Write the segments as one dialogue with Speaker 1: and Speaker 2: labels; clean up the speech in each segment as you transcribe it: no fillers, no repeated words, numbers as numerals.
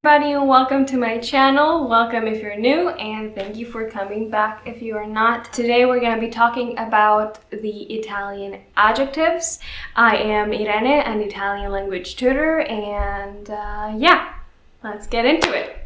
Speaker 1: Everybody, and welcome to my channel. Welcome if you're new, and thank you for coming back if you are not. Today we're going to be talking about the Italian adjectives. I am Irene, an Italian language tutor, and yeah, let's get into it.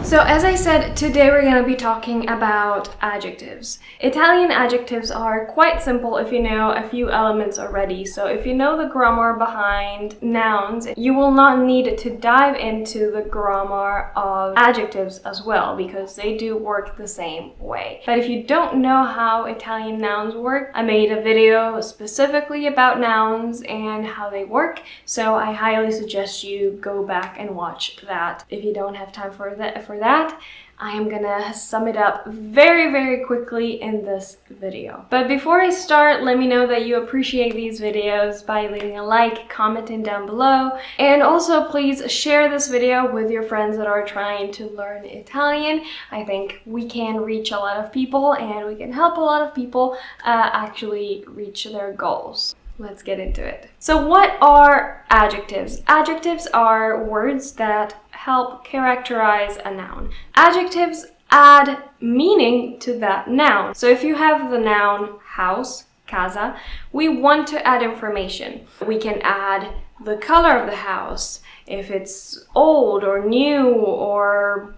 Speaker 1: So as I said, today we're going to be talking about adjectives. Italian adjectives are quite simple if you know a few elements already. So if you know the grammar behind nouns, you will not need to dive into the grammar of adjectives as well, because they do work the same way. But if you don't know how Italian nouns work, I made a video specifically about nouns and how they work. So I highly suggest you go back and watch that. If you don't have time for that, I am gonna sum it up very quickly in this video. But before I start, let me know that you appreciate these videos by leaving a like, commenting down below, and also please share this video with your friends that are trying to learn Italian. I think we can reach a lot of people and we can help a lot of people actually reach their goals. Let's get into it. So what are adjectives? Adjectives are words that help characterize a noun. Adjectives add meaning to that noun. So if you have the noun house, casa, we want to add information. We can add the color of the house, if it's old or new or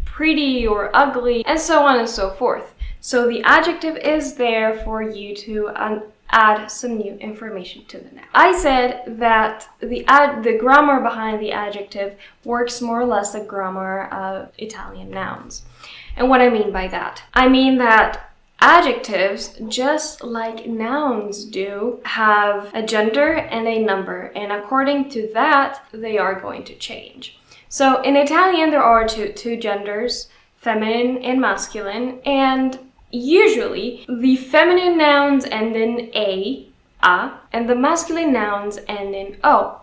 Speaker 1: pretty or ugly, and so on and so forth. So the adjective is there for you to add some new information to the noun. I said that the grammar behind the adjective works more or less the grammar of Italian nouns. And what I mean by that? I mean that adjectives, just like nouns do, have a gender and a number, and according to that, they are going to change. So in Italian, there are two genders, feminine and masculine, and usually, the feminine nouns end in a, and the masculine nouns end in o.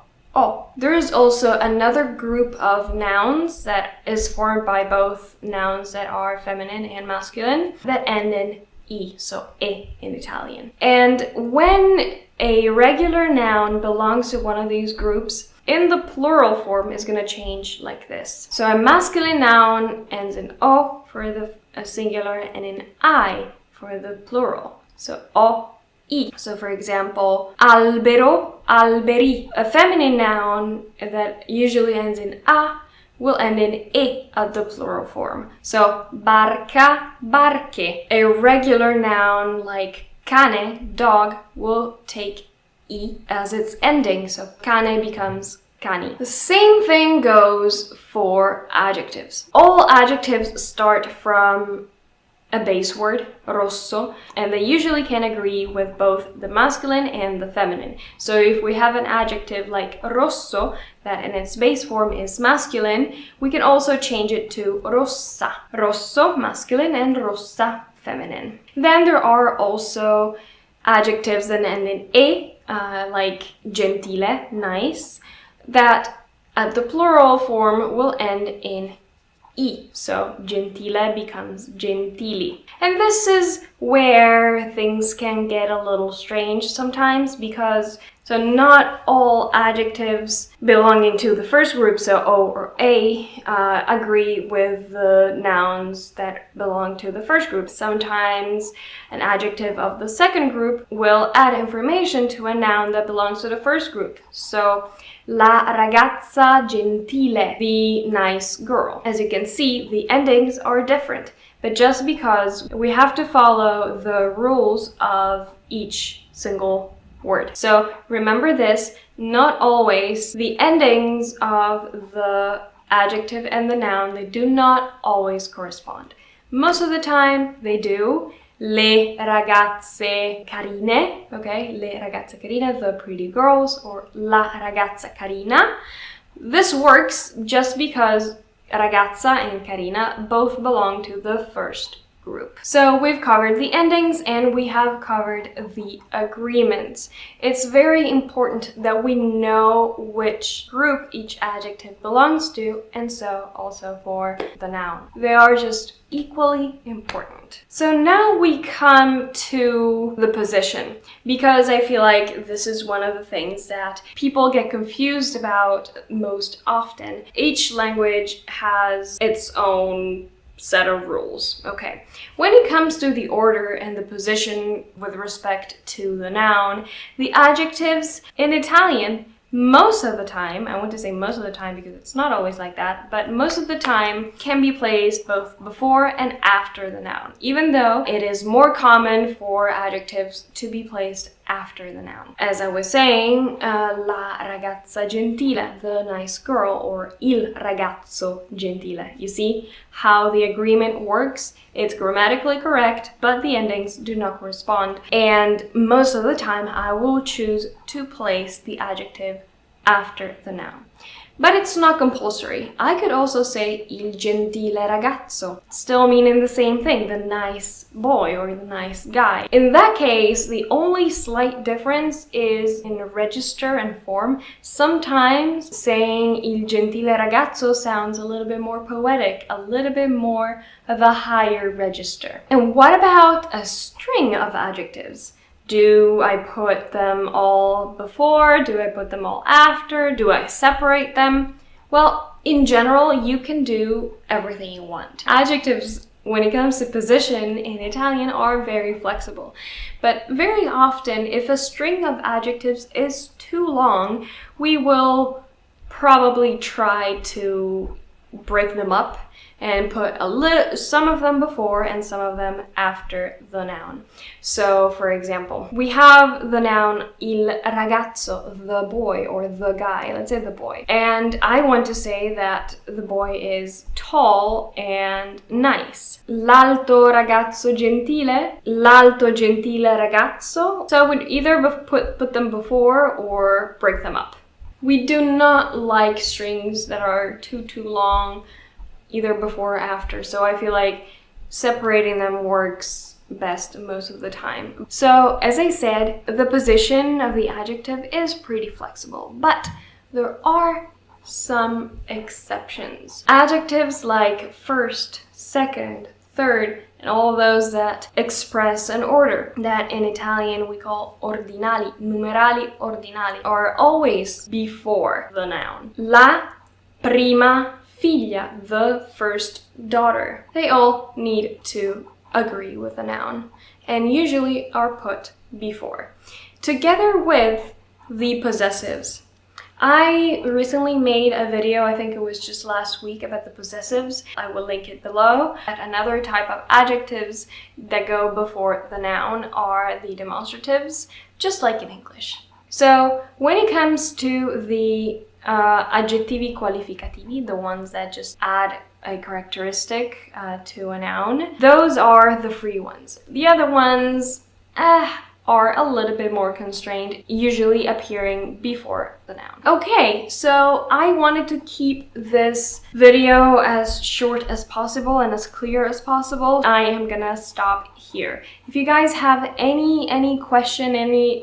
Speaker 1: There is also another group of nouns that is formed by both nouns that are feminine and masculine that end in I, so e in Italian. And when a regular noun belongs to one of these groups, in the plural form is going to change like this. So a masculine noun ends in o for the singular and in I for the plural. So o, I. So for example, albero, alberi. A feminine noun that usually ends in a will end in e at the plural form. So barca, barche. A regular noun like cane, dog, will take I as its ending, so cane becomes cani. The same thing goes for adjectives. All adjectives start from a base word, rosso, and they usually can agree with both the masculine and the feminine. So if we have an adjective like rosso, that in its base form is masculine, we can also change it to rossa. Rosso, masculine, and rossa, feminine. Then there are also adjectives that end in e, like gentile, nice, that at the plural form will end in I. So gentile becomes gentili. And this is where things can get a little strange sometimes, because not all adjectives belonging to the first group, so o or a, agree with the nouns that belong to the first group. Sometimes an adjective of the second group will add information to a noun that belongs to the first group. So la ragazza gentile, the nice girl. As you can see, the endings are different, but just because we have to follow the rules of each single word. So remember this, not always the endings of the adjective and the noun, they do not always correspond. Most of the time they do. Le ragazze carine, okay, le ragazze carine, the pretty girls, or la ragazza carina. This works just because ragazza and carina both belong to the first group. So we've covered the endings and we have covered the agreements. It's very important that we know which group each adjective belongs to, and so also for the noun. They are just equally important. So now we come to the position, because I feel like this is one of the things that people get confused about most often. Each language has its own set of rules. Okay, when it comes to the order and the position with respect to the noun, the adjectives in Italian, most of the time, I want to say most of the time because it's not always like that, but most of the time can be placed both before and after the noun, even though it is more common for adjectives to be placed after the noun. As I was saying, la ragazza gentile, the nice girl, or il ragazzo gentile. You see how the agreement works? It's grammatically correct, but the endings do not correspond. And most of the time, I will choose to place the adjective after the noun. But it's not compulsory. I could also say il gentile ragazzo, still meaning the same thing, the nice boy or the nice guy. In that case, the only slight difference is in register and form. Sometimes saying il gentile ragazzo sounds a little bit more poetic, a little bit more of a higher register. And what about a string of adjectives? Do I put them all before? Do I put them all after? Do I separate them? Well, in general, you can do everything you want. Adjectives, when it comes to position in Italian, are very flexible. But very often, if a string of adjectives is too long, we will probably try to break them up and put some of them before and some of them after the noun. So, for example, we have the noun il ragazzo, the boy or the guy, let's say the boy. And I want to say that the boy is tall and nice. L'alto ragazzo gentile, l'alto gentile ragazzo. So I would either put them before or break them up. We do not like strings that are too long, either before or after, so I feel like separating them works best most of the time. So, as I said, the position of the adjective is pretty flexible, but there are some exceptions. Adjectives like first, second, third, and all of those that express an order, that in Italian we call ordinali, numerali ordinali, are always before the noun. La prima figlia, the first daughter. They all need to agree with the noun and usually are put before. Together with the possessives. I recently made a video, I think it was just last week, about the possessives. I will link it below. Another type of adjectives that go before the noun are the demonstratives, just like in English. So when it comes to the aggettivi qualificativi, the ones that just add a characteristic to a noun, those are the free ones. The other ones are a little bit more constrained, usually appearing before the noun. Okay, so I wanted to keep this video as short as possible and as clear as possible. I am gonna stop here. If you guys have any question, any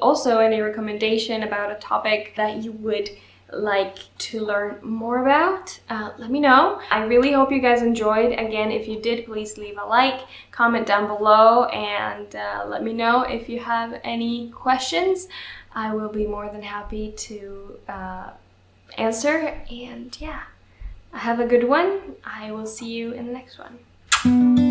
Speaker 1: recommendation about a topic that you would like to learn more about, let me know. I really hope you guys enjoyed. Again, if you did, please leave a like, comment down below, and let me know if you have any questions. I will be more than happy to answer. And yeah, have a good one. I will see you in the next one.